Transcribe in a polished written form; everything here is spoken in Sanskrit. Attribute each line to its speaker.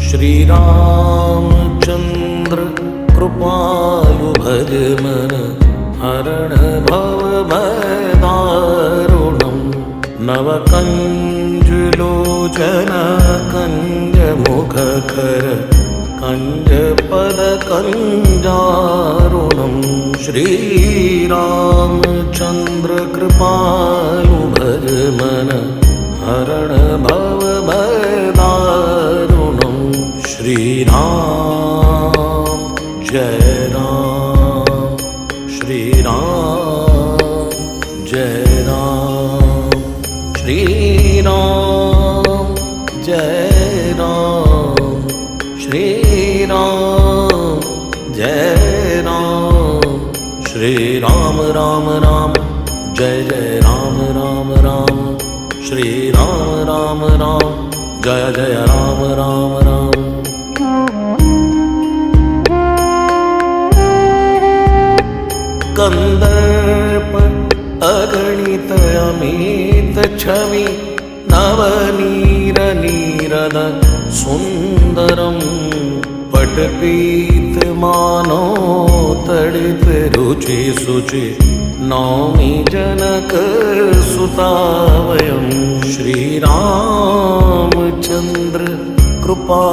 Speaker 1: श्रीरामचन्द्र कृपालु भज मन हरण भव भयदारुणम् नवकञ्जुलोचन कञ्जमुखकर कञ्जपदकञ्जारुणम् श्रीरामचन्द्र कृपालु भज मन हरण भव भयदारुणम् श्रीराम जय राम श्रीराम जय राम श्रीराम जय राम श्रीराम जय राम श्रीराम राम राम जय जय राम राम राम श्रीराम राम राम जय जय राम राम राम। कंदर्प अगणित अमित छवि नवनीर नीरद सुंदरम पटपीत मानो तड़ित रुचि सुचि नौमि जनक सुतावयम् श्रीरामचन्द्र कृपा